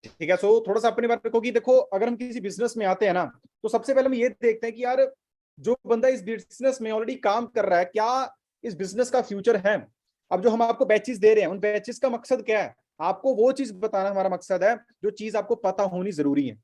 ठीक है। सो थोड़ा सा अपने बारे में रखो कि देखो, अगर हम किसी बिजनेस में आते हैं ना, तो सबसे पहले हम ये देखते हैं कि यार जो बंदा इस बिजनेस में ऑलरेडी काम कर रहा है, क्या इस बिजनेस का फ्यूचर है। अब जो हम आपको बैचेस दे रहे हैं, उन बैचेस का मकसद क्या है, आपको वो चीज बताना हमारा मकसद है, जो चीज आपको पता होनी जरूरी है।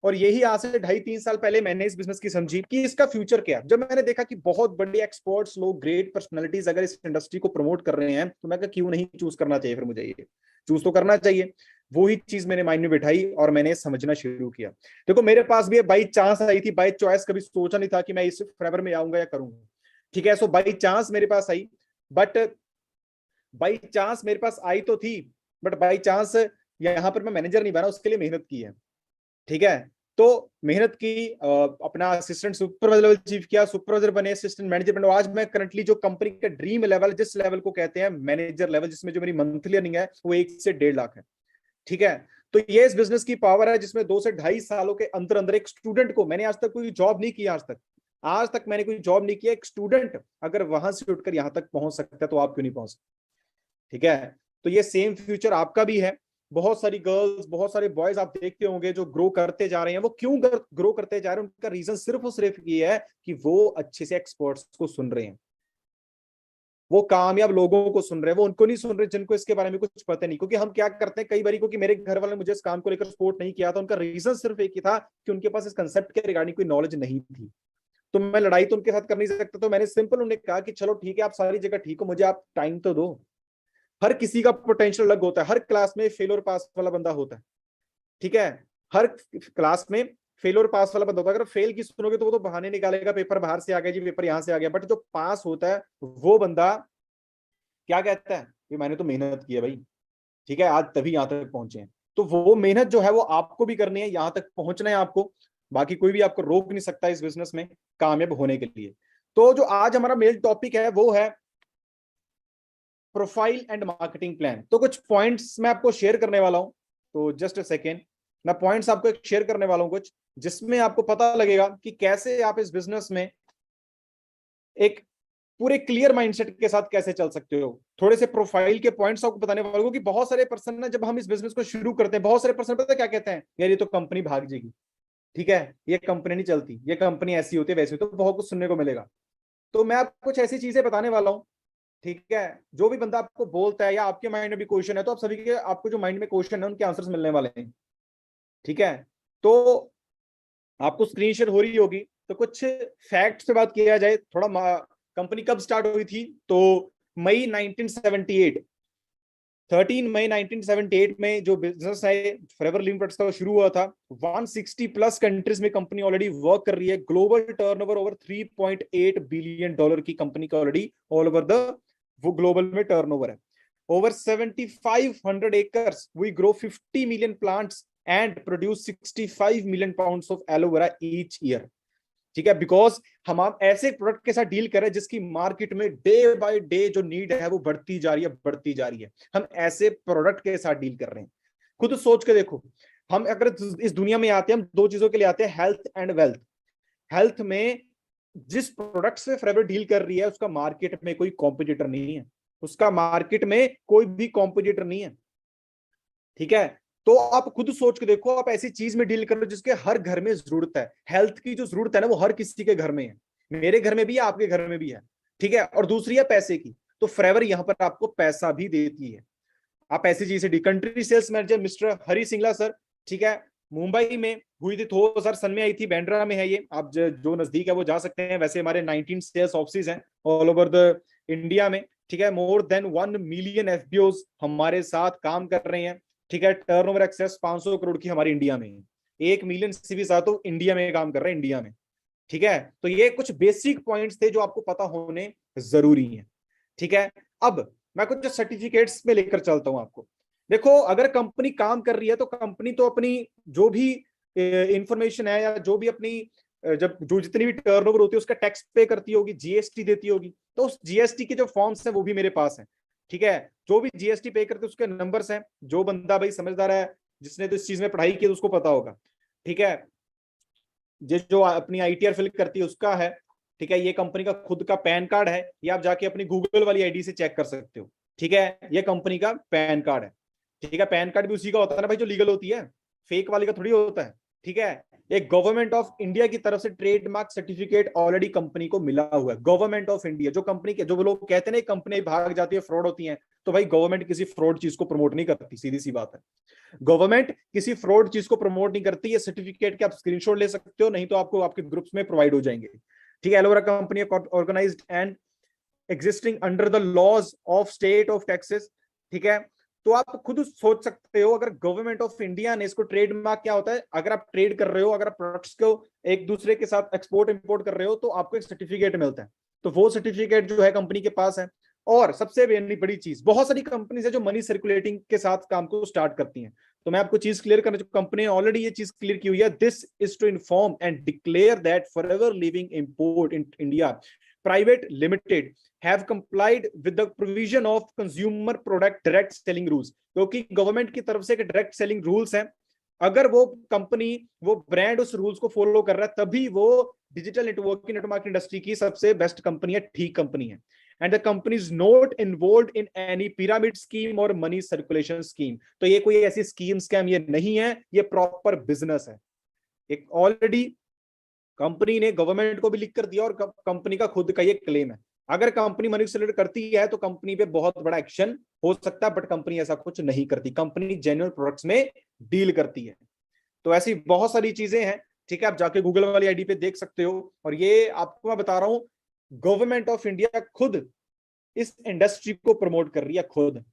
और यही आज से 2.5-3 साल पहले मैंने इस बिजनेस की समझी कि इसका फ्यूचर क्या है। जब मैंने देखा कि बहुत बड़े एक्सपर्ट्स लोग, ग्रेट पर्सनालिटीज अगर इस इंडस्ट्री को प्रमोट कर रहे हैं, तो मैं कहा क्यों नहीं चूज करना चाहिए, फिर मुझे ये चूज तो करना चाहिए। वो ही चीज मैंने माइंड में बिठाई और मैंने समझना शुरू किया। देखो मेरे पास भी बाई चांस आई थी, बाई चॉइस, कभी सोचा नहीं था कि मैं इस फॉरएवर में आऊंगा या करूंगा। ठीक है। सो बाई चांस मेरे पास आई, बट बाई चांस मेरे पास आई तो थी, बट बाई चांस यहाँ पर मैं मैनेजर नहीं बना, उसके लिए मेहनत की है। ठीक है। तो मेहनत की, अपना असिस्टेंट सुपरवाइजर लेवल अचीव किया, सुपरवाइजर बने, असिस्टेंट मैनेजर बने। आज मैं करंटली जो कंपनी का ड्रीम लेवल, जिस लेवल को कहते हैं मैनेजर लेवल, जिसमें जो मेरी मंथली अर्निंग है वो 1 से 1.5 लाख है। ठीक है। तो ये इस बिजनेस की पावर है, जिसमें 2 से 2.5 सालों के अंदर अंदर एक स्टूडेंट को, मैंने आज तक कोई जॉब नहीं किया, आज तक मैंने कोई जॉब नहीं किया, एक स्टूडेंट अगर वहां से उठकर यहां तक पहुंच सकता है, तो आप क्यों नहीं पहुंच सकते। ठीक है। तो ये सेम फ्यूचर आपका भी है। बहुत सारी गर्ल्स, बहुत सारे बॉयज आप देखते होंगे जो ग्रो करते जा रहे हैं। वो क्यों ग्रो करते जा रहे हैं, उनका रीजन सिर्फ और सिर्फ ये है कि वो अच्छे से एक्सपर्ट्स को सुन रहे हैं, वो कामयाब लोगों को सुन रहे हैं, वो उनको नहीं सुन रहे जिनको इसके बारे में कुछ पता नहीं। क्योंकि हम क्या करते हैं कई बार, क्योंकि मेरे घर वाले ने मुझे इस काम को लेकर सपोर्ट नहीं किया था, उनका रीजन सिर्फ एक ही था कि उनके पास इस कंसेप्ट के रिगार्डिंग कोई नॉलेज नहीं थी। तो मैं लड़ाई तो उनके साथ कर नहीं सकता, तो मैंने सिंपल उन्हें कहा कि चलो ठीक है, आप सारी जगह ठीक हो, मुझे आप टाइम तो दो। हर किसी का पोटेंशियल अलग होता है, हर क्लास में फेल और पास वाला बंदा होता है। ठीक है। हर क्लास में फेल और पास वाला बंदा होता है। अगर फेल की सुनोगे तो वो तो बहाने निकालेगा, पेपर बाहर से आ गया जी, पेपर यहां से आ गया। बट जो पास होता है वो बंदा क्या कहता है, ये मैंने तो मेहनत की है भाई। ठीक है, आज तभी यहां तक पहुंचे हैं। तो वो मेहनत जो है वो आपको भी करनी है, यहां तक पहुंचना है आपको। बाकी कोई भी आपको रोक नहीं सकता इस बिजनेस में कामयाब होने के लिए। तो जो आज हमारा मेन टॉपिक है वो है प्रोफाइल एंड मार्केटिंग प्लान। तो कुछ पॉइंट्स मैं आपको शेयर करने वाला हूं। तो जस्ट अ सेकेंड, मैं पॉइंट्स आपको एक शेयर करने वाला हूं कुछ, जिसमें आपको पता लगेगा कि कैसे आप इस बिजनेस में एक पूरे क्लियर माइंडसेट के साथ कैसे चल सकते हो। थोड़े से प्रोफाइल के पॉइंट्स आपको बताने वाला हूं कि बहुत सारे पर्सन ना, जब हम इस बिजनेस को शुरू करते हैं, बहुत सारे पर्सन पता है क्या कहते हैं, यार ये तो कंपनी भाग जाएगी। ठीक है, ये कंपनी नहीं चलती, ये कंपनी ऐसी होती है वैसी होती है, तो बहुत कुछ सुनने को मिलेगा। तो मैं आपको कुछ ऐसी चीजें बताने वाला हूं। ठीक है। जो भी बंदा आपको बोलता है या आपके माइंड में भी क्वेश्चन है, तो आप सभी के, आपको जो माइंड में क्वेश्चन है उनके आंसर्स मिलने वाले हैं। ठीक है। तो आपको स्क्रीन शेयर हो रही होगी। तो कुछ फैक्ट से बात किया जाए थोड़ा, कंपनी कब स्टार्ट हुई थी, तो मई 1978, 13 मई 1978 में जो बिजनेस है फॉरएवर लिमिटेड का, वो शुरू हुआ था। 160+ कंट्रीज में कंपनी ऑलरेडी वर्क कर रही है। ग्लोबल टर्नओवर ओवर $3.8 बिलियन की कंपनी का ऑलरेडी ऑल ओवर द वो ग्लोबल में टर्नओवर है। Over 7500 acres, we grow 50 million plants and produce 65 million pounds of aloe vera each year. ठीक है। बिकॉज हम आप ऐसे प्रोडक्ट के साथ डील कर रहे हैं जिसकी मार्केट में डे बाय डे जो नीड है वो बढ़ती जा रही है, बढ़ती जा रही है। हम ऐसे प्रोडक्ट के साथ डील कर रहे हैं। खुद सोच के देखो, हम अगर इस दुनिया में आते हैं, हम दो चीजों के लिए आते हैं, हेल्थ एंड वेल्थ। हेल्थ में जिस प्रोडक्ट से फॉरएवर डील कर रही है, उसका मार्केट में कोई कॉम्पिटिटर नहीं है, उसका मार्केट में कोई भी कॉम्पिटिटर नहीं है। ठीक है। तो आप खुद सोच के देखो, आप ऐसी चीज में डील कर रहे हो जिसके हर घर में जरूरत है। हेल्थ की जो जरूरत है ना, वो हर किसी के घर में है, मेरे घर में भी है, आपके घर में भी है। ठीक है। और दूसरी है पैसे की, तो फॉरएवर यहां पर आपको पैसा भी देती है। आप ऐसी चीज से, कंट्री सेल्स मैनेजर मिस्टर हरी सिंगला सर, ठीक है, मुंबई में हुई थी, 2000 में आई थी, बैंड्रा में है ये। आप जो नजदीक है वो जा सकते हैं। वैसे हमारे 19 सेल्स ऑफिस हैं ऑल ओवर द इंडिया में। ठीक है। मोर देन 1 मिलियन एफबीओज हमारे साथ काम कर रहे हैं। ठीक है। टर्नओवर एक्सेस 500 करोड़ की हमारी इंडिया में है। 1 मिलियन सीवी साथ तो इंडिया में काम कर रहे हैं, इंडिया में। ठीक है। तो ये कुछ बेसिक पॉइंट्स थे जो आपको पता होने जरूरी है। ठीक है। अब मैं कुछ सर्टिफिकेट्स में लेकर चलता हूं आपको। देखो, अगर कंपनी काम कर रही है, तो कंपनी तो अपनी जो भी इंफॉर्मेशन है, या जो भी अपनी जब जो जितनी भी टर्नओवर होती है उसका टैक्स पे करती होगी, जीएसटी देती होगी, तो उस जीएसटी के जो फॉर्म्स हैं वो भी मेरे पास हैं। ठीक है। जो भी जीएसटी पे करते उसके नंबर्स हैं। जो बंदा भाई समझदार है, जिसने तो इस चीज में पढ़ाई की, तो उसको पता होगा। ठीक है। जो अपनी आईटीआर फिल करती है उसका है। ठीक है। ये कंपनी का खुद का पैन कार्ड है, ये आप जाके अपनी गूगल वाली आईडी से चेक कर सकते हो। ठीक है। ये कंपनी का पैन कार्ड है। ठीक है, पैन कार्ड भी उसी का होता है ना भाई जो लीगल होती है, फेक वाली का थोड़ी होता है। ठीक है, एक गवर्नमेंट ऑफ इंडिया की तरफ से ट्रेडमार्क सर्टिफिकेट ऑलरेडी कंपनी को मिला हुआ है। गवर्नमेंट ऑफ इंडिया, जो कंपनी के, जो लोग कहते हैं ना कंपनी भाग जाती है, फ्रॉड होती है, तो भाई गवर्नमेंट किसी फ्रॉड चीज को प्रमोट नहीं करती, सीधी सी बात है। गवर्नमेंट किसी फ्रॉड चीज को प्रमोट नहीं करती। ये सर्टिफिकेट के आप स्क्रीनशॉट ले सकते हो, नहीं तो आपको आपके ग्रुप्स में प्रोवाइड हो जाएंगे। ठीक है, aloe vera company organised and existing under the laws of state of Texas. ठीक है, तो आप खुद सोच सकते हो, अगर गवर्नमेंट ऑफ इंडिया ने इसको, ट्रेडमार्क क्या होता है, अगर आप ट्रेड कर रहे हो, अगर प्रोडक्ट्स को एक दूसरे के साथ एक्सपोर्ट इंपोर्ट कर रहे हो, तो आपको एक सर्टिफिकेट मिलता है। तो वो सर्टिफिकेट जो है कंपनी के पास है। और सबसे बड़ी चीज, बहुत सारी कंपनीज है जो मनी सर्कुलेटिंग के साथ काम को स्टार्ट करती हैं। तो मैं आपको चीज क्लियर करना, जो कंपनी ने ऑलरेडी ये चीज क्लियर की हुई है, this is to inform and declare that Forever Living import in India private limited have complied with the provision of consumer product direct selling rules। क्योंकि गवर्नमेंट की तरफ से एक डायरेक्ट सेलिंग रूल्स हैं, अगर वो कंपनी, वो ब्रांड उस रूल्स को फॉलो कर रहा है, तभी वो डिजिटल नेटवर्क इंडस्ट्री की सबसे बेस्ट कंपनी है, ठीक कंपनी है। And the company is not involved in any pyramid scheme और मनी सर्कुलेशन स्कीम। तो ये कोई ऐसी स्कीम स्कैम ये नहीं है, ये प्रॉपर बिजनेस है। एक ऑलरेडी कंपनी ने गवर्नमेंट को भी लिख कर दिया और कंपनी का खुद का ये क्लेम है। अगर कंपनी मनी सर्कुलेट करती है तो कंपनी पे बहुत बड़ा एक्शन हो सकता है, बट कंपनी ऐसा कुछ नहीं करती। कंपनी जेन्युइन प्रोडक्ट्स में डील करती है। तो ऐसी बहुत सारी चीजें हैं। ठीक है, आप जाके गूगल वाली आईडी पे देख सकते हो। और ये आपको मैं बता रहा हूं, गवर्नमेंट ऑफ इंडिया खुद इस इंडस्ट्री को प्रमोट कर रही है, खुद।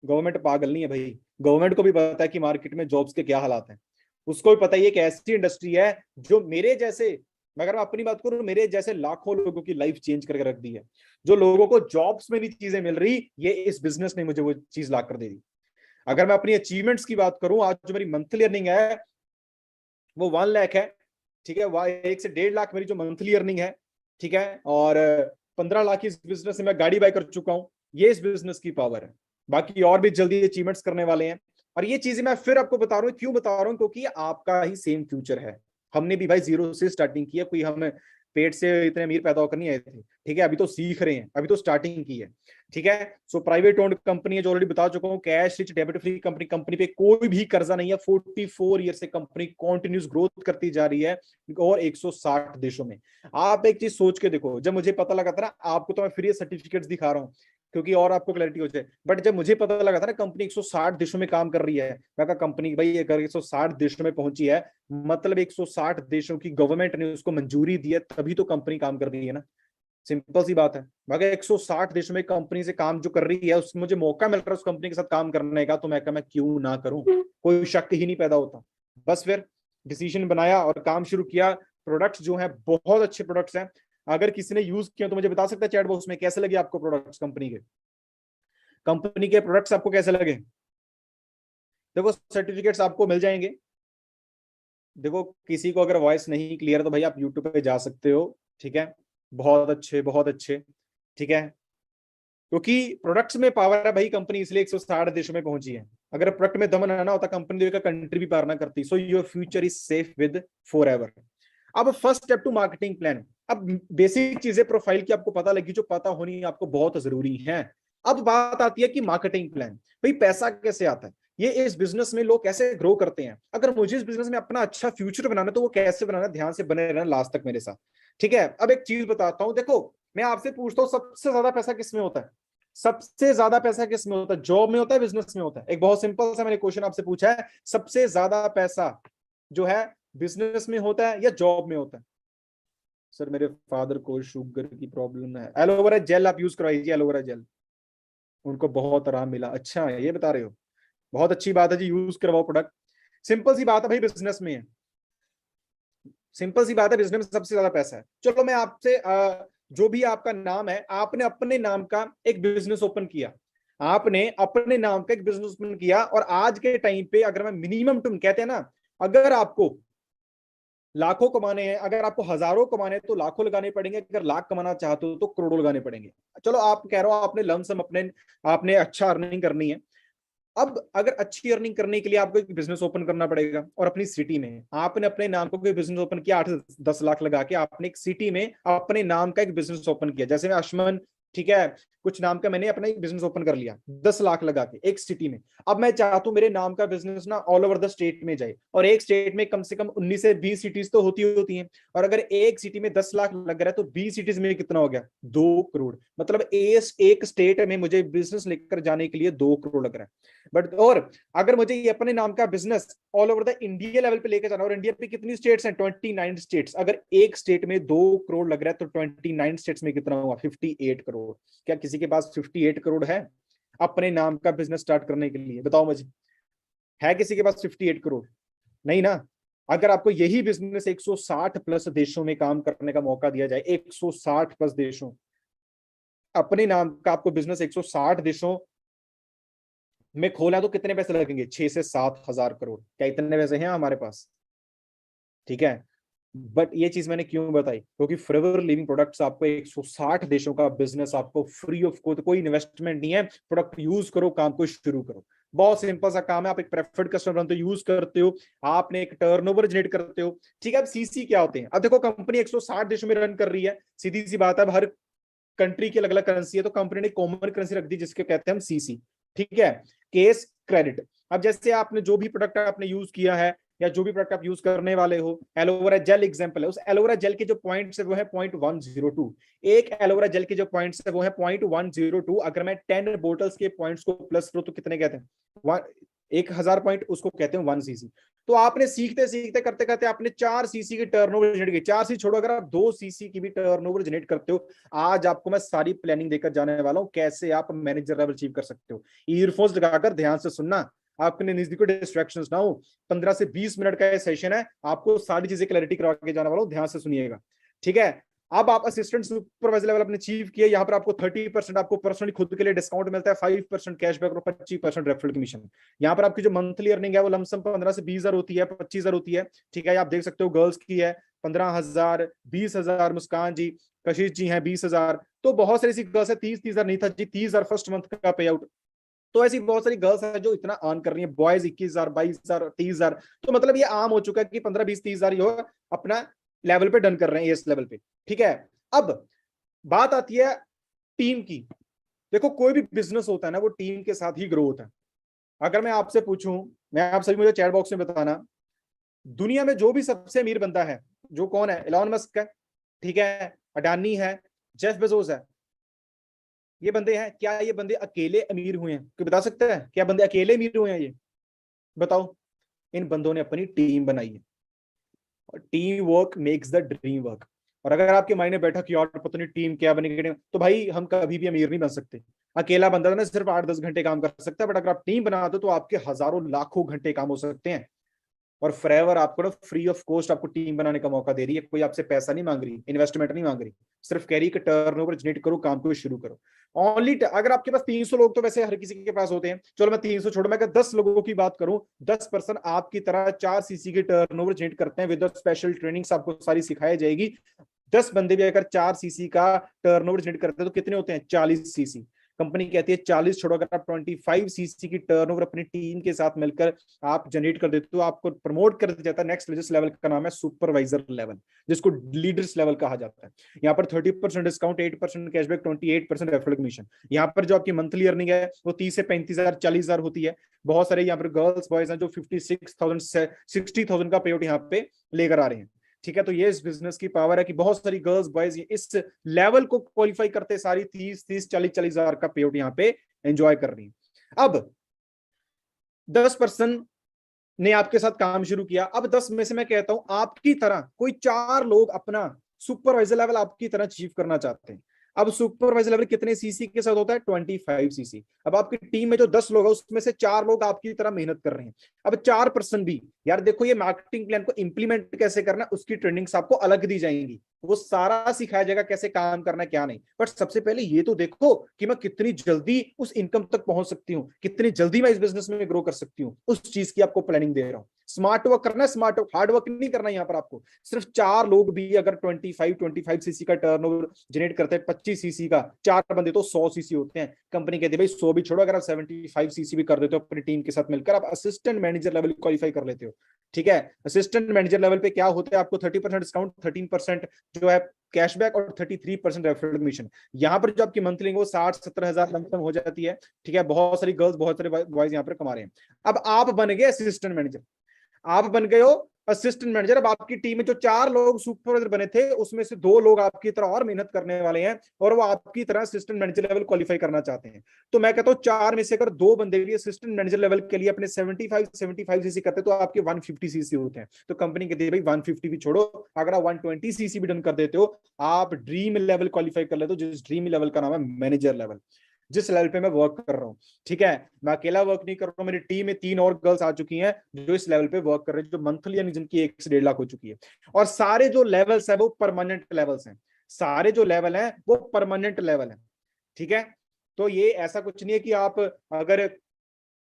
गवर्नमेंट पागल नहीं है भाई, गवर्नमेंट को भी पता है कि मार्केट में जॉब्स के क्या हालात हैं। उसको भी पता है ये एक ऐसी इंडस्ट्री है जो मेरे जैसे, अगर मैं अपनी बात करूं, मेरे जैसे लाखों लोगों की लाइफ चेंज करके रख दी है। जो लोगों को जॉब्स में नहीं चीजें मिल रही, ये इस बिजनेस ने मुझे वो चीज ला कर दे दी। अगर मैं अपनी अचीवमेंट्स की बात करूं, आज जो मेरी मंथली अर्निंग है वो 1 लाख है। ठीक है, 1 से 1.5 लाख मेरी जो मंथली अर्निंग है। ठीक है, और 15 लाख इस बिजनेस से मैं गाड़ी बाय कर चुका हूं। ये इस बिजनेस की पावर है। बाकी और भी जल्दी अचीवमेंट्स करने वाले हैं। और ये चीजें मैं फिर आपको बता रहा हूं, क्यों बता रहा हूं, क्योंकि आपका ही सेम फ्यूचर है। हमने भी भाई जीरो से स्टार्टिंग किया, कोई हम पेट से इतने अमीर पैदा होकर नहीं आए थे। ठीक है, अभी तो सीख रहे हैं, अभी तो स्टार्टिंग की है। ठीक है, सो प्राइवेट ओन्ड कंपनी है, जो ऑलरेडी बता चुका हूं, cash rich debit free company. Company पे कोई भी कर्जा नहीं है। 44 ईयर से कंपनी कॉन्टिन्यूस ग्रोथ करती जा रही है, और 160 देशों में। आप एक चीज सोच के देखो, जब मुझे पता लगा था ना, आपको तो मैं फ्री सर्टिफिकेट्स दिखा रहा हूँ क्योंकि और आपको क्लैरिटी हो जाए, बट जब मुझे पता लगा था ना कंपनी 160 देशों में काम कर रही है, मैं कहा कंपनी भाई अगर 160 देशों में पहुंची है, मतलब 160 देशों की गवर्नमेंट ने उसको मंजूरी दी है, तभी तो कंपनी काम कर रही है ना। सिंपल सी बात है। अगर 160 देशों में कंपनी से काम जो कर रही है, उसमें मुझे मौका मिल रहा है उस कंपनी के साथ काम करने का, तो मैं कहा मैं क्यों ना करूं, कोई शक ही नहीं पैदा होता। बस फिर डिसीजन बनाया और काम शुरू किया। प्रोडक्ट्स जो है बहुत अच्छे प्रोडक्ट्स हैं। अगर किसी ने यूज किया तो मुझे बता सकता है चैट बॉक्स में, कैसे लगे आपको प्रोडक्ट्स कंपनी के प्रोडक्ट्स आपको कैसे लगे। देखो सर्टिफिकेट्स आपको मिल जाएंगे। देखो किसी को अगर वॉइस नहीं क्लियर तो भाई आप यूट्यूब पे जा सकते हो। ठीक है, बहुत अच्छे बहुत अच्छे। ठीक है, क्योंकि प्रोडक्ट्स में पावर है भाई, कंपनी इसलिए 160 देशों में पहुंची है। अगर प्रोडक्ट में दम ना होता, कंपनी का कंट्री भी पार ना करती। So your future is safe with forever. अब first step to marketing plan. अब बेसिक चीजें प्रोफाइल की आपको पता लगी, जो पता होनी आपको बहुत जरूरी है। अब बात आती है कि मार्केटिंग प्लान, भाई पैसा कैसे आता है, ये इस बिजनेस में लोग कैसे ग्रो करते हैं। अगर मुझे इस बिजनेस में अपना अच्छा फ्यूचर बनाना, तो वो कैसे बनाना, ध्यान से बने रहना लास्ट तक मेरे साथ। ठीक है, अब एक चीज बताता हूं। देखो मैं आपसे पूछता हूँ, सबसे ज्यादा पैसा किस में होता है? सबसे ज्यादा पैसा किस में होता है? जॉब में होता है, बिजनेस में होता है? एक बहुत सिंपल सा मैंने क्वेश्चन आपसे पूछा है, सबसे ज्यादा पैसा जो है बिजनेस में होता है या जॉब में होता है? सर मेरे फादर को शुगर की प्रॉब्लम है, एलोवेरा जेल आप यूज करवाइए, एलोवेरा जेल, उनको बहुत आराम मिला। अच्छा ये बता रहे हो, बहुत अच्छी बात है जी, यूज करवाओ प्रोडक्ट। सिंपल सी बात है भाई, बिजनेस में है, सिंपल सी बात है, बिजनेस में सबसे ज्यादा पैसा है। चलो मैं आपसे जो भी आपका नाम है, आपने अपने नाम का एक बिजनेस ओपन किया, आपने अपने नाम का एक बिजनेस ओपन किया, और आज के टाइम पे अगर मैं मिनिमम तुम कहते हैं ना, अगर आपको लाखों कमाने हैं, अगर आपको हजारों कमाने हैं तो लाखों लगाने पड़ेंगे, अगर लाख कमाना चाहते हो तो करोड़ों लगाने पड़ेंगे। चलो आप कह रहे हो आपने लमसम अपने, आपने अच्छा अर्निंग करनी है। अब अगर अच्छी अर्निंग करने के लिए आपको एक बिजनेस ओपन करना पड़ेगा, और अपनी सिटी में आपने अपने नाम को कोई बिजनेस ओपन किया, 8-10 लाख लगा के आपने एक सिटी में अपने नाम का एक बिजनेस ओपन किया, जैसे मैं अशमन, ठीक है, कुछ नाम का मैंने अपना एक बिजनेस ओपन कर लिया 10 लाख लगा के एक सिटी में। अब मैं चाहता हूं मेरे नाम का बिजनेस ना ऑल ओवर द स्टेट में जाए, और एक स्टेट में कम से कम 19 से 20 सिटीज तो होती हैं, और अगर एक सिटी में 10 लाख लग रहा है तो 20 सिटीज में कितना हो गया, 2 करोड़। मतलब एक स्टेट में मुझे बिजनेस लेकर जाने के लिए 2 करोड़ लग रहा है। बट और अगर मुझे ये अपने नाम का business all over the India level पे लेकर जाना, और इंडिया पे कितनी स्टेट्स हैं, 29 स्टेट्स, अगर एक स्टेट में 2 करोड़ लग रहा है तो 29 स्टेट्स में कितना हुआ, 58 करोड़। क्या किसी के पास 58 करोड़ है अपने नाम का बिजनेस स्टार्ट करने के लिए? बताओ मुझे, है किसी के पास 58 करोड़? नहीं ना। अगर आपको यही बिजनेस 160 प्लस देशों में काम करने का मौका दिया जाए, 160 प्लस देशों, अपने नाम का आपको बिजनेस 160 देशों में खोला, तो कितने पैसे लगेंगे, 6 से 7 हजार करोड़। क्या इतने पैसे हैं हमारे पास? ठीक है। बट ये चीज मैंने क्यों बताई, क्योंकि फॉरएवर लिविंग प्रोडक्ट्स आपको 160 देशों का बिजनेस आपको फ्री ऑफ कॉस्ट, कोई इन्वेस्टमेंट नहीं है, प्रोडक्ट यूज करो, काम को शुरू करो। बहुत सिंपल सा काम है। आप एक प्रेफर्ड कस्टमर बनते हो, यूज करते हो, आपने एक टर्नओवर जनरेट करते हो। ठीक है। अब सीसी क्या होते हैं? अब देखो कंपनी 160 देशों में रन कर रही है, सीधी सी बात है, अब हर कंट्री की अलग अलग करेंसी है, तो कंपनी ने कॉमन करेंसी रख दी जिसके कहते हैं हम सीसी। ठीक है। Case credit. अब जैसे आपने जो भी प्रोडक्ट आपने यूज किया है, या जो भी प्रोडक्ट आप यूज करने वाले हो, एलोवेरा जेल एग्जांपल है, उस एलोवेरा जेल के जो पॉइंट्स है वो है 0.102। एक एलोवेरा जेल के जो पॉइंट्स है वो है 0.102। अगर मैं 10 बोटल्स के पॉइंट्स को प्लस करूं तो कितने कहते हैं, 1000 पॉइंट, उसको कहते हैं 1 सीसी। तो आपने सीखते सीखते करते करते आपने 4 सीसी की टर्नओवर जनरेट की। 4 सी छोड़ो, अगर आप 2 सीसी की भी टर्नओवर जनरेट करते हो, आज आपको मैं सारी प्लानिंग देकर जाने वाला हूं, कैसे आप मैनेजर लेवल अचीव कर सकते हो। ईयरफोन्स लगाकर ध्यान से सुनना, आपने नजदीक डिस्ट्रैक्शंस ना हो। 15 से 20 मिनट का ये सेशन है, आपको सारी चीजें क्लैरिटी करवा के जाने वाला हूं, ध्यान से सुनिएगा। ठीक है। अब आप असिस्टेंट सुपरवाइजर लेवल अपने अचीव किए, यहाँ पर आपको 30% आपको पर्सनली खुद के लिए डिस्काउंट मिलता है, 5% कैशबैक और 25% रेफरल कमीशन। यहाँ पर आपकी जो मंथली अर्निंग है वो लमसम 15 से 20 हजार होती है, 25 हजार होती है। ठीक है। आप देख सकते हो गर्ल्स की है 15,000, 20,000, मुस्कान जी, कशिश जी हैं 20,000। तो बहुत सारी ऐसी गर्ल्स है, 30,000 नहीं था जी, 30,000 फर्स्ट मंथ का पे आउट। तो ऐसी बहुत सारी गर्ल्स है जो इतना अर्न कर रही है, बॉयज 21,000, 22,000, 30,000। तो मतलब ये आम हो चुका है कि 15, 20, 30,000 जो अपना लेवल पे डन कर रहे हैं इस लेवल पे। ठीक है। अब बात आती है टीम की। देखो कोई भी बिजनेस होता है ना, वो टीम के साथ ही ग्रो होता है। अगर मैं आपसे पूछूं, मैं आप सभी मुझे चैट बॉक्स में बताना, दुनिया में जो भी सबसे अमीर बंदा है, जो कौन है, एलॉन मस्क है, ठीक है, अडानी है, जेफ बेजोस है, ये बंदे हैं, क्या ये बंदे अकेले अमीर हुए हैं? कोई बता सकता है क्या बंदे अकेले अमीर हुए हैं? ये बताओ। इन बंदों ने अपनी टीम बनाई है, और team work makes the dream work. और अगर आपके मायने बैठा कि यार पता नहीं टीम क्या बनेगी, तो भाई हम कभी भी अमीर नहीं बन सकते। अकेला बंदा ना सिर्फ 8-10 घंटे काम कर सकता है, बट अगर आप टीम बना दो तो आपके हजारों लाखों घंटे काम हो सकते हैं। और फॉरएवर आपको ना फ्री ऑफ कॉस्ट आपको टीम बनाने का मौका दे रही है। कोई आपसे पैसा नहीं मांग रही, इन्वेस्टमेंट नहीं मांग रही, सिर्फ कह रही है कि टर्नओवर जनरेट करो, काम को शुरू करो। ओनली अगर आपके पास 300 लोग, तो वैसे हर किसी के पास होते हैं, चलो मैं 300 छोड़ो, मैं अगर 10 लोगों की बात करूं, 10% आपकी तरह 4 सीसी के टर्नओवर जनरेट करते हैं, विद स्पेशल ट्रेनिंग आपको सारी सिखाई जाएगी। 10 बंदे भी अगर 4 सीसी का टर्नओवर जनरेट करते हैं तो कितने होते हैं, 40 सीसी। कंपनी कहती है 40 छोड़ो, अगर आप 25 सीसी की टर्नओवर अपनी टीम के साथ मिलकर आप जनरेट कर देते हो, आपको प्रमोट कर दिया जाता है नेक्स्ट लेवल का नाम है सुपरवाइजर लेवल, जिसको लीडर्स लेवल कहा जाता है। यहाँ पर 30% डिस्काउंट, 8% कैशबैक, 28% रेफरल कमीशन। यहाँ पर जो आपकी मंथली अर्निंग है वो 30 से 35,000, 40,000 होती है। बहुत सारे यहाँ पर गर्ल्स बॉयज हैं जो 56,000 से 60,000 का पे आउट यहाँ पे लेकर आ रहे हैं। ठीक है। तो ये इस बिजनेस की पावर है कि बहुत सारी गर्ल्स बॉयज इस लेवल को क्वालिफाई करते सारी 30, 40 हजार का पे आउट यहाँ पे एंजॉय कर रही है। अब 10% ने आपके साथ काम शुरू किया। अब 10 में से मैं कहता हूं आपकी तरह कोई 4 लोग अपना सुपरवाइजर लेवल आपकी तरह अचीव करना चाहते हैं। अब सुपरवाइजर लेवल कितने सीसी के साथ होता है, 25 सीसी। अब आपकी टीम में जो 10 लोग हैं उसमें से 4 लोग आपकी तरह मेहनत कर रहे हैं। अब 4% भी, यार देखो ये मार्केटिंग प्लान को इंप्लीमेंट कैसे करना, उसकी ट्रेनिंग्स आपको अलग दी जाएंगी, वो सारा सिखाया जाएगा कैसे काम करना है क्या नहीं। बट सबसे पहले ये तो देखो कि मैं कितनी जल्दी उस इनकम तक पहुंच सकती हूँ, कितनी जल्दी मैं इस बिजनेस में ग्रो कर सकती हूँ, उस चीज की आपको प्लानिंग दे रहा हूँ। स्मार्ट वर्क करना है, स्मार्ट वर्क, हार्ड वर्क नहीं करना। यहाँ पर आपको सिर्फ 4 लोग भी अगर 25 सीसी का टर्नओवर जनरेट करते हैं, 25 सीसी का 4 बंदे तो 100 सीसी होते हैं। कंपनी कहती है भाई 100 भी छोड़ो, अगर आप 75 सीसी भी कर देते हो अपनी टीम के साथ मिलकर, आप असिस्टेंट मैनेजर लेवल क्वालिफाई कर लेते हो। ठीक है। असिस्टेंट मैनेजर लेवल पे क्या होता है, आपको 30% डिस्काउंट, 13% जो है कैशबैक और 33% रेफरल कमीशन। यहाँ पर जो आपकी मंथली वो 60-70 हजार लमसम हो जाती है। ठीक है, बहुत सारी गर्ल्स बहुत सारे बॉयज यहाँ पर कमा रहे हैं। अब आप बन गए असिस्टेंट मैनेजर, आप बन गए हो असिस्टेंट मैनेजर। अब आपकी टीम में जो 4 लोग सुपरवाइजर बने थे उसमें से 2 लोग आपकी तरह और मेहनत करने वाले हैं और वो आपकी तरह असिस्टेंट मैनेजर लेवल क्वालिफाई करना चाहते हैं। तो मैं कहता हूं 4 में से अगर 2 बंदे भी असिस्टेंट मैनेजर लेवल के लिए अपने 75 सीसी करते तो आपके 150 सीसी होते हैं। तो कंपनी कहती है भाई 150 भी छोड़ो, अगर आप 120 सीसी भी डन कर देते हो आप ड्रीम लेवल क्वालिफाई कर लेते हो, जिस ड्रीम लेवल का नाम है मैनेजर लेवल, जिस लेवल पे मैं वर्क कर रहा हूँ। ठीक है, मैं अकेला वर्क नहीं कर रहा हूँ, मेरी टीम में 3 और गर्ल्स आ चुकी हैं जो इस लेवल पे वर्क कर रहे हैं, जो मंथली यानी जिनकी 1 से 1.5 लाख हो चुकी है। और सारे जो लेवल्स है वो परमानेंट लेवल्स हैं, सारे जो लेवल हैं वो परमानेंट लेवल है। ठीक है, तो ये ऐसा कुछ नहीं है कि आप अगर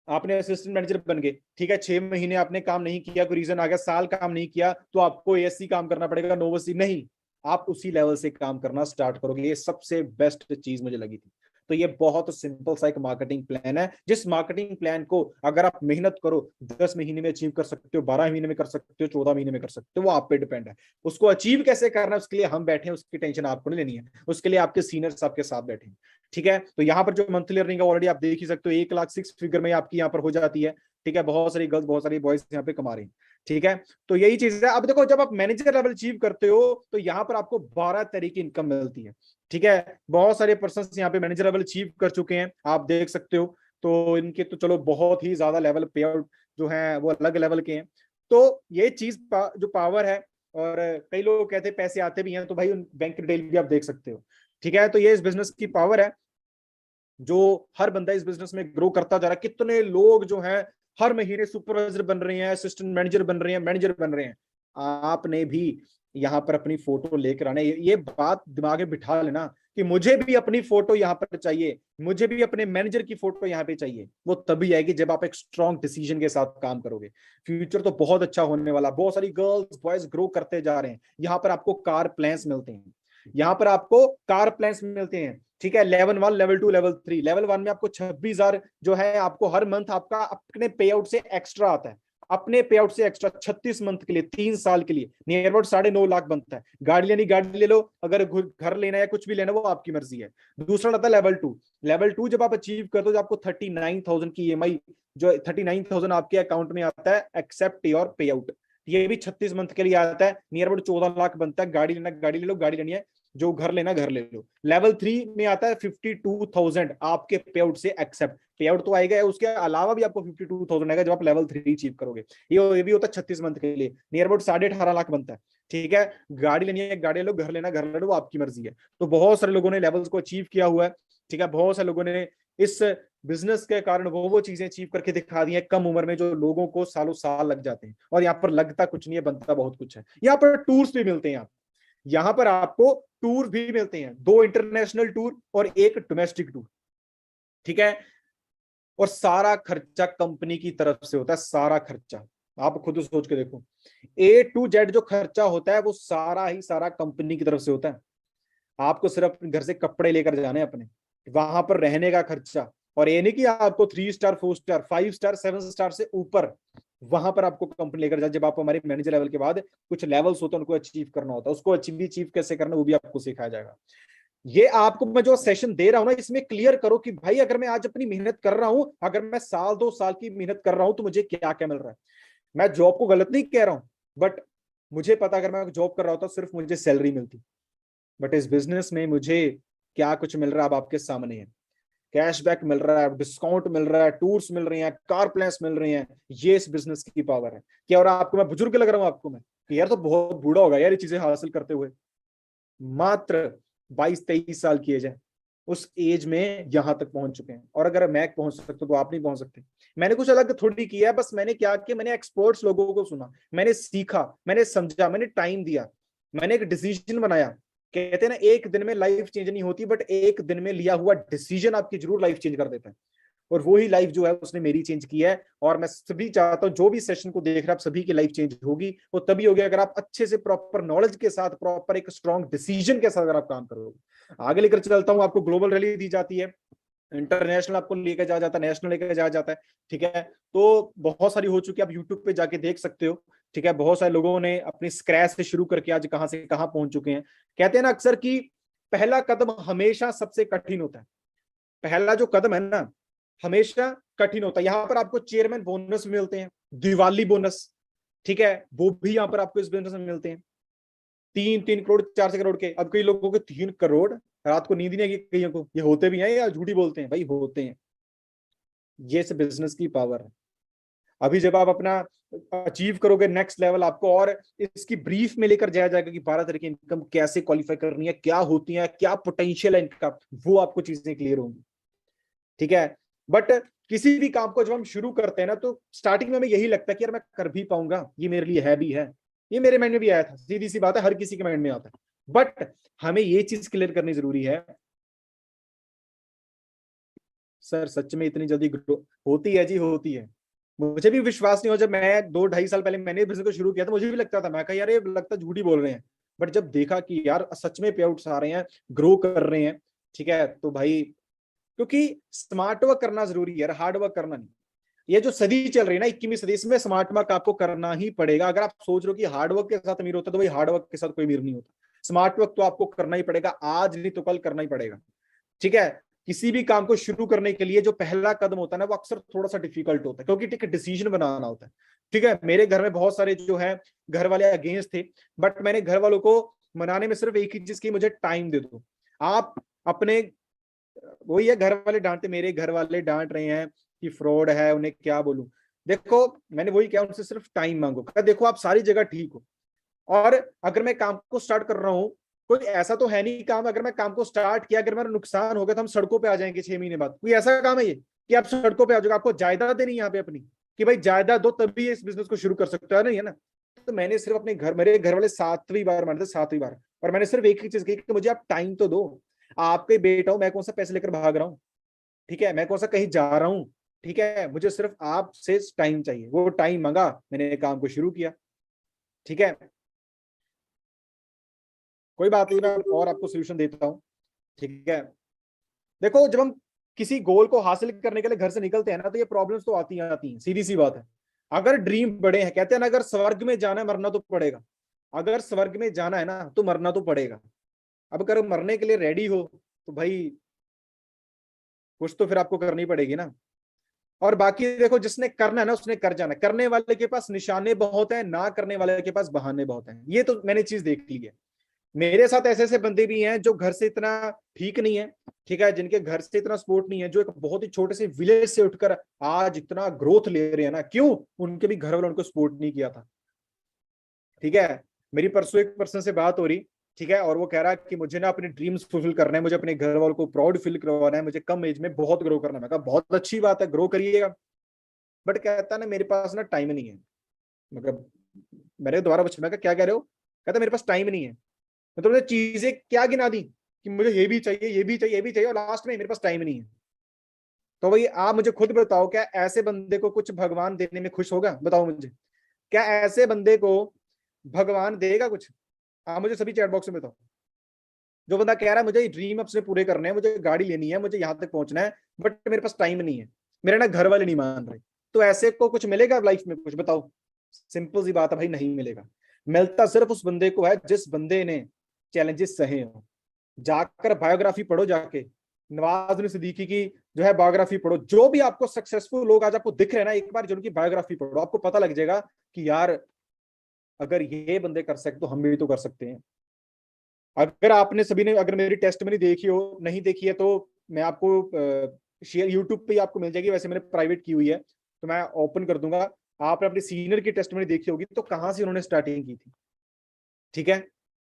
आपने असिस्टेंट मैनेजर बन गए, ठीक है, 6 महीने आपने काम नहीं किया, कोई रीजन आ गया, साल काम नहीं किया, तो आपको एएससी काम करना पड़ेगा, नोवसी नहीं, आप उसी लेवल से काम करना स्टार्ट करोगे। ये सबसे बेस्ट चीज मुझे लगी थी। तो ये बहुत सिंपल सा एक मार्केटिंग प्लान है, जिस मार्केटिंग प्लान को अगर आप मेहनत करो 10 महीने में अचीव कर सकते हो, 12 महीने में कर सकते हो, 14 महीने में कर सकते हो, वो आप पे डिपेंड है। उसको अचीव कैसे करना है उसके लिए हम बैठे हैं, उसकी टेंशन आपको नहीं लेनी है, उसके लिए आपके सीनियर्स आपके साथ बैठे हैं। ठीक है, तो यहाँ पर जो मंथली अर्निंग है ऑलरेडी आप देख ही सकते हो, 1 लाख 6 फिगर में आपकी यहाँ पर हो जाती है। ठीक है, बहुत सारी गर्ल्स बहुत सारी बॉयज यहाँ पे कमा रही हैं। ठीक है, तो यही चीज है। अब देखो जब आप मैनेजर लेवल अचीव करते हो तो यहाँ पर आपको 12 तरह की इनकम मिलती है। ठीक है, बहुत सारे पर्सन यहाँ पे मैनेजर लेवल अचीव कर चुके हैं, आप देख सकते हो। तो इनके तो चलो बहुत ही ज्यादा लेवल पे आउट जो है वो अलग लेवल के हैं। तो ये चीज जो पावर है, और कई लोग कहते हैं पैसे आते भी हैं, तो भाई बैंक डिटेल भी आप देख सकते हो। ठीक है, तो ये इस बिजनेस की पावर है, जो हर बंदा इस बिजनेस में ग्रो करता जा रहा है। कितने लोग जो हैं हर महीने सुपरवाइजर बन रहे हैं, असिस्टेंट मैनेजर बन रहे हैं, मैनेजर बन रहे हैं। आपने भी यहाँ पर अपनी फोटो लेकर आना, ये बात दिमाग में बिठा लेना कि मुझे भी अपनी फोटो यहाँ पर चाहिए, मुझे भी अपने मैनेजर की फोटो यहाँ पे चाहिए। वो तभी आएगी जब आप एक स्ट्रॉन्ग डिसीजन के साथ काम करोगे। फ्यूचर तो बहुत अच्छा होने वाला, बहुत सारी गर्ल्स बॉयज ग्रो करते जा रहे हैं। यहाँ पर आपको कार प्लान्स मिलते हैं, यहाँ पर आपको कार प्लान्स मिलते हैं। ठीक है, लेवल 1, लेवल 2, लेवल 3। लेवल 1 में आपको 26,000 जो है आपको हर मंथ आपका अपने पे आउट से एक्स्ट्रा आता है, अपने पे आउट से एक्स्ट्रा 36 मंथ के लिए, 3 साल के लिए नियर अबाउट 9.5 लाख बनता है। गाड़ी लेनी गाड़ी ले लो, अगर घर लेना है कुछ भी लेना वो आपकी मर्जी है। दूसरा आता है लेवल 2। लेवल 2 जब आप अचीव करते हो तो आपको 39,000 की ईएमआई, जो 39,000 आपके अकाउंट में आता है एक्सेप्ट योर पे आउट। ये भी 36 मंथ के लिए आता है, नियर अबाउट 14 लाख बनता है। गाड़ी लेना गाड़ी ले लो, गाड़ी लेनी है, जो घर लेना घर ले लो। लेवल 3 में आता है 52,000 आपके पे आउट से एक्सेप्ट। पे आउट तो आएगा, उसके अलावा भी आपको 52,000 आएगा जब आप लेवल 3 अचीव करोगे। ये भी होता है 36 मंथ के लिए, नियर अबाउट 18.5 लाख बनता है। ठीक है, गाड़ी लेनी है गाड़ी ले लो, घर लेना घर ले लो, वो आपकी मर्जी है। तो बहुत सारे लोगों ने लेवल्स को अचीव किया हुआ है। ठीक है, बहुत सारे लोगों ने इस बिजनेस के कारण वो चीजें अचीव करके दिखा दी है कम उम्र में, जो लोगों को सालों साल लग जाते हैं। और यहाँ पर लगता कुछ नहीं है, बनता बहुत कुछ है। यहाँ पर टूर्स भी मिलते हैं, यहाँ पर आपको टूर भी मिलते हैं, 2 इंटरनेशनल टूर और 1 डोमेस्टिक टूर। ठीक है, और सारा खर्चा कंपनी की तरफ से होता है, सारा खर्चा। आप खुद सोच के देखो, A to Z जो खर्चा होता है वो सारा ही सारा कंपनी की तरफ से होता है। आपको सिर्फ घर से कपड़े लेकर जाने अपने, वहां पर रहने का खर्चा, और ये नहीं कि आपको 3 स्टार 4 स्टार 5 स्टार 7 स्टार से ऊपर वहां पर आपको कंपनी लेकर जाए। जब आप हमारे मैनेजर लेवल के बाद कुछ लेवल्स होते हैं उनको अचीव करना होता है, उसको अचीव कैसे करना वो भी आपको सिखाया जाएगा। ये आपको मैं जो सेशन दे रहा हूं ना, इसमें क्लियर करो कि भाई अगर मैं आज अपनी मेहनत कर रहा हूं, अगर मैं साल 2 साल की मेहनत कर रहा हूं तो मुझे क्या क्या मिल रहा है। मैं जॉब को गलत नहीं कह रहा हूं, बट मुझे पता अगर मैं जॉब कर रहा होता सिर्फ मुझे सैलरी मिलती, बट इस बिजनेस में मुझे क्या कुछ मिल रहा है अब आपके सामने है। कैशबैक मिल रहा है, डिस्काउंट मिल रहा है, टूर्स मिल रही हैं, कार प्लान्स मिल रही हैं। ये इस बिजनेस की पावर है। क्या और आपको मैं बुजुर्ग लग रहा हूं आपको मैं कि यार तो बहुत बूढ़ा होगा यार ये चीजें हासिल करते हुए। मात्र 22-23 साल की एज है, उस एज में यहां तक पहुंच चुके हैं। और अगर मैं पहुंच सकता तो आप नहीं पहुंच सकते। मैंने कुछ अलग थोड़ी किया है, बस मैंने क्या किया, मैंने एक्सपर्ट्स लोगों को सुना, मैंने सीखा, मैंने समझा, मैंने टाइम दिया, मैंने एक डिसीजन बनाया। कहते हैं ना एक दिन में लाइफ चेंज नहीं होती, बट एक दिन में लिया हुआ डिसीजन आपकी जरूर लाइफ चेंज कर देता है। और वही लाइफ जो है उसने मेरी चेंज की है। और मैं सभी चाहता हूं जो भी सेशन को देख रहे हैं आप सभी की लाइफ चेंज होगी, वो तभी होगी अगर आप अच्छे से प्रॉपर नॉलेज के साथ, प्रॉपर एक स्ट्रॉन्ग डिसीजन के साथ अगर आप काम करोगे। आगे लेकर चलता हूं, आपको ग्लोबल रैली दी जाती है, इंटरनेशनल आपको लेकर जाया जाता है, नेशनल लेकर जाया जाता है। ठीक है, तो बहुत सारी हो चुकी है, आप यूट्यूब पे जाके देख सकते हो। ठीक है, बहुत सारे लोगों ने अपनी स्क्रैच से शुरू करके आज कहां से कहां पहुंच चुके हैं। कहते हैं ना अक्सर कि पहला कदम हमेशा सबसे कठिन होता है। पहला जो कदम है ना हमेशा कठिन होता है। यहाँ पर आपको चेयरमैन बोनस मिलते हैं, दिवाली बोनस, ठीक है, वो भी यहाँ पर आपको इस बिजनेस में मिलते हैं। 3-3 करोड़ 4 करोड़ के, अब कई लोगों के 3 करोड़, रात को नींद नहीं आएगी कईयों को, ये होते भी हैं या झूठी बोलते हैं, भाई होते हैं। ये इस बिजनेस की पावर है। अभी जब आप अपना अचीव करोगे नेक्स्ट लेवल, आपको और इसकी ब्रीफ में लेकर जाया जाएगा कि 12 तरह की इनकम कैसे क्वालिफाई करनी है, क्या होती है, क्या पोटेंशियल है इनका, वो आपको चीजें क्लियर होंगी। ठीक है, बट किसी भी काम को जब हम शुरू करते हैं ना तो स्टार्टिंग में हमें यही लगता है कि यार मैं कर भी पाऊंगा, ये मेरे लिए है भी है। ये मेरे माइंड में भी आया था, सीधी सी बात है, हर किसी के माइंड में आता है। बट हमें ये चीज क्लियर करनी जरूरी है, सर सच में इतनी जल्दी ग्रो होती है? जी होती है। मुझे भी विश्वास नहीं हो, जब मैं 2-2.5 साल पहले मैंने बिजनेस को शुरू किया था मुझे भी लगता था, मैं कहा यार ये लगता झूठी बोल रहे हैं। बट जब देखा कि यार सच में पे आउट्स आ रहे हैं, ग्रो कर रहे हैं, ठीक है, तो भाई क्योंकि स्मार्ट वर्क करना जरूरी है यार, हार्ड वर्क करना नहीं। ये जो सदी चल रही है ना 21वीं सदी, इसमें स्मार्ट वर्क आपको करना ही पड़ेगा। अगर आप सोच रहे हो कि हार्ड वर्क के साथ अमीर होता है, तो भाई हार्ड वर्क के साथ कोई अमीर नहीं होता। स्मार्ट वर्क तो आपको करना ही पड़ेगा, आज नहीं तो कल करना ही पड़ेगा। ठीक है, किसी भी काम को शुरू करने के लिए जो पहला कदम होता है ना वो अक्सर थोड़ा सा डिफिकल्ट होता है, क्योंकि एक डिसीजन बनाना होता है। ठीक है, मेरे घर में बहुत सारे जो है घर वाले अगेंस्ट थे, बट मैंने घर वालों को मनाने में सिर्फ एक ही चीज की, मुझे टाइम दे दो। आप अपने, वही है, घर वाले डांटते, मेरे घर वाले डांट रहे हैं कि फ्रॉड है, उन्हें क्या बोलूं। देखो मैंने वही किया, उनसे सिर्फ टाइम मांगो। देखो आप सारी जगह ठीक हो, और अगर मैं काम को स्टार्ट कर रहा हूं, कोई ऐसा तो है नहीं काम, अगर मैं काम को स्टार्ट किया, अगर मेरा नुकसान हो गया तो हम सड़कों पे आ जाएंगे 6 महीने बाद? कोई ऐसा काम है ये कि आप सड़कों पे आ जाओगे? आपको जायदाद देनी यहाँ पे अपनी, कि भाई जायदाद दो तभी इस बिजनेस को शुरू कर सकते हो, नहीं है ना? तो मैंने सिर्फ अपने घर, मेरे घर वाले 7वीं बार मानते, 7वीं बार, और मैंने सिर्फ एक ही चीज कही कि मुझे आप टाइम तो दो। आपके बेटा हूं मैं, कौन सा पैसे लेकर भाग रहा हूँ? ठीक है, मैं कौन सा कहीं जा रहा हूँ? ठीक है, मुझे सिर्फ आपसे टाइम चाहिए। वो टाइम मांगा, मैंने काम को शुरू किया। ठीक है, कोई बात नहीं, मैं और आपको सोल्यूशन देता हूँ। ठीक है, देखो जब हम किसी गोल को हासिल करने के लिए घर से निकलते हैं ना, तो ये प्रॉब्लम्स तो आती हैं, सीधी सी बात है। अगर ड्रीम बड़े हैं, कहते हैं ना, अगर स्वर्ग में जाना है मरना तो पड़ेगा। अगर स्वर्ग में जाना है ना तो मरना तो पड़ेगा। अब अगर मरने के लिए रेडी हो तो भाई कुछ तो फिर आपको करनी पड़ेगी ना। और बाकी देखो, जिसने करना है ना उसने कर जाना है। करने वाले के पास निशाने बहुत हैं, ना करने वाले के पास बहाने बहुत हैं। ये तो मैंने चीज देख ली है। मेरे साथ ऐसे ऐसे बंदे भी हैं जो घर से इतना ठीक नहीं है, ठीक है, जिनके घर से इतना सपोर्ट नहीं है, जो एक बहुत ही छोटे से विलेज से उठकर आज इतना ग्रोथ ले रहे हैं ना। क्यों? उनके भी घर वालों ने उनको सपोर्ट नहीं किया था। ठीक है, मेरी परसों एक पर्सन से बात हो रही, ठीक है, और वो कह रहा है कि मुझे ना अपने ड्रीम्स फुलफिल करना है, मुझे अपने घर वालों को प्राउड फील करवाना है, मुझे कम एज में बहुत ग्रो करना है। मैं कहा बहुत अच्छी बात है, ग्रो करिएगा, बट कहता ना मेरे पास ना टाइम नहीं है। मतलब मैंने दोबारा पूछा, मैं कहा क्या कह रहे हो? कहता मेरे पास टाइम नहीं है। मतलब मैंने चीजें क्या गिना दी कि मुझे ये भी चाहिए, ये भी चाहिए, ये भी चाहिए, और लास्ट में मेरे पास टाइम नहीं है। तो भाई आप मुझे खुद बताओ, क्या ऐसे बंदे को कुछ भगवान देने में खुश होगा? बताओ मुझे, क्या ऐसे बंदे को भगवान देगा कुछ? आप मुझे सभी चैट बॉक्स में बताओ। जो बंदा कह रहा है मुझे ड्रीम अपने पूरे करने हैं, मुझे गाड़ी लेनी है, मुझे यहाँ तक पहुंचना है, बट मेरे पास टाइम नहीं है, मेरे ना घर वाले नहीं मान रहे, तो ऐसे को कुछ मिलेगा लाइफ में? कुछ बताओ। सिंपल सी बात है भाई, नहीं मिलेगा। मिलता सिर्फ उस बंदे को है जिस बंदे ने चैलेंजेस सहे हो। जाकर बायोग्राफी पढ़ो, जाके नवाजुद्दीन सिद्दीकी की जो है बायोग्राफी पढ़ो। जो भी आपको सक्सेसफुल लोग आज आपको दिख रहे हैं ना, एक बार जरूर की बायोग्राफी पढ़ो, आपको पता लग जाएगा कि यार अगर ये बंदे कर सकते तो हम भी तो कर सकते हैं। अगर आपने सभी ने अगर मेरी टेस्टमनी देखी हो, नहीं देखी है तो मैं आपको शेयर यूट्यूब पे आपको मिल जाएगी, वैसे मैंने प्राइवेट की हुई है तो मैं ओपन कर दूंगा। आपने अपने सीनियर की टेस्टमनी देखी होगी तो कहां से उन्होंने स्टार्टिंग की थी। ठीक है,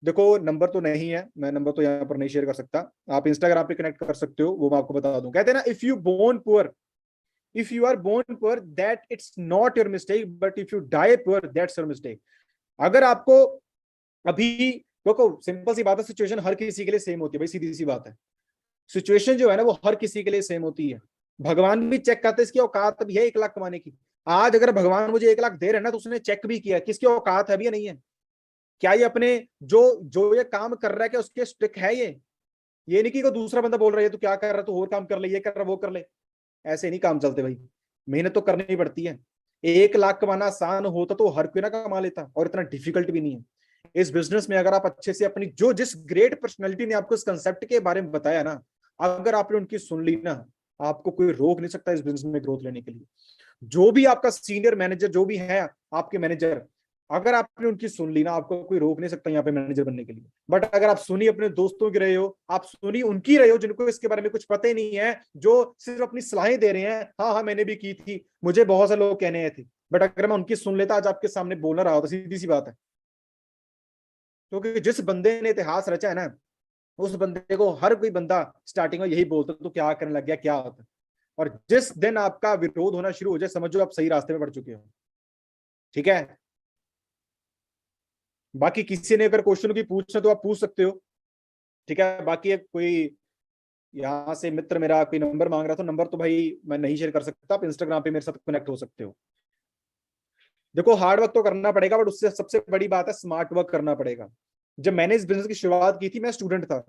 देखो नंबर तो नहीं है, मैं नंबर तो यहाँ पर नहीं शेयर कर सकता, आप इंस्टाग्राम पे कनेक्ट कर सकते हो, वो मैं आपको बता दूं। कहते हैं ना, if you are born poor that it's not your mistake, but if you die poor that's your mistake. अगर आपको अभी, देखो सिंपल सी बात है, सिचुएशन हर किसी के लिए सेम होती है भाई, सीधी सी बात है। सिचुएशन जो है ना वो हर किसी के लिए सेम होती है। भगवान भी चेक करते हैं इसकी औकात भी है 1 लाख कमाने की। आज अगर भगवान मुझे 1 लाख दे रहे हैं ना, तो उसने चेक भी किया किसकी औकात है भी या नहीं है। क्या ये अपने जो जो ये काम कर रहा है क्या उसके स्टिक है ये नहीं कि कोई दूसरा बंदा बोल रहा है तो क्या कर रहा है, तो और काम कर ले, ये कर रहा वो कर ले। ऐसे नहीं काम चलते भाई, मेहनत तो करनी पड़ती है। 1 लाख कमाना आसान होता तो हर कोई ना कमा लेता, और इतना डिफिकल्ट भी नहीं है। इस बिजनेस में अगर आप अच्छे से अपनी जो जिस ग्रेट पर्सनैलिटी ने आपको इस कंसेप्ट के बारे में बताया ना, अगर आपने उनकी सुन ली ना, आपको कोई रोक नहीं सकता इस बिजनेस में ग्रोथ लेने के लिए। जो भी आपका सीनियर मैनेजर, जो भी है आपके मैनेजर, अगर आपने उनकी सुन ली ना, आपको कोई रोक नहीं सकता यहाँ पे मैनेजर बनने के लिए। बट अगर आप सुनी अपने दोस्तों की रहे हो, आप सुनी उनकी रहे हो जिनको इसके बारे में कुछ पता ही नहीं है, जो सिर्फ अपनी सलाहें दे रहे हैं, हाँ हाँ मैंने भी की थी, मुझे बहुत से लोग कहने थे, बट अगर मैं उनकी सुन लेता आज आपके सामने बोल ना रहा होता, सीधी सी बात है। क्योंकि जिस बंदे ने इतिहास रचा है ना, उस बंदे को हर कोई बंदा स्टार्टिंग में यही बोलता तो क्या करने लग गया, क्या होता। और जिस दिन आपका विरोध होना शुरू हो जाए, समझो आप सही रास्ते में बढ़ चुके हो। ठीक है, बाकी किसी ने अगर क्वेश्चन की पूछना तो आप पूछ सकते हो। ठीक है, बाकी एक कोई यहाँ से मित्र मेरा कोई नंबर मांग रहा था, नंबर तो भाई मैं नहीं शेयर कर सकता, आप इंस्टाग्राम पे मेरे साथ कनेक्ट हो सकते हो। देखो हार्ड वर्क तो करना पड़ेगा, बट उससे सबसे बड़ी बात है स्मार्ट वर्क करना पड़ेगा। जब मैंने इस बिजनेस की शुरुआत की थी, मैं स्टूडेंट था।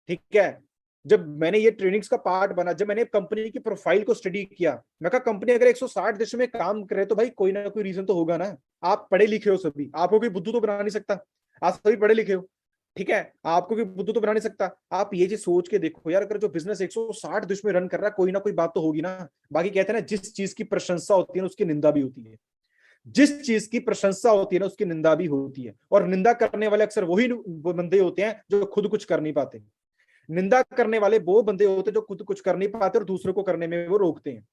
ठीक है, जब मैंने ये ट्रेनिंग्स का पार्ट बना, जब मैंने कंपनी की प्रोफाइल को स्टडी किया, मैं कहा कंपनी अगर 160 देशों में काम करे तो भाई कोई ना कोई रीजन तो होगा ना। आप पढ़े लिखे हो सभी, आपको कोई बुद्धू तो बना नहीं सकता, आप सभी पढ़े लिखे हो। ठीक है, आपको कोई बुद्धू तो बना नहीं सकता। आप ये चीज सोच के देखो यार, अगर जो बिजनेस 160 देश में रन कर रहा है, कोई ना कोई बात तो होगी ना। बाकी कहते हैं ना, जिस चीज की प्रशंसा होती है ना उसकी निंदा भी होती है, जिस चीज की प्रशंसा होती है ना उसकी निंदा भी होती है। और निंदा करने वाले अक्सर वही बंदे होते हैं जो खुद कुछ कर नहीं पाते। निंदा करने वाले वो बंदे होते हैं जो खुद कुछ कर नहीं पाते और दूसरों को करने में वो रोकते हैं।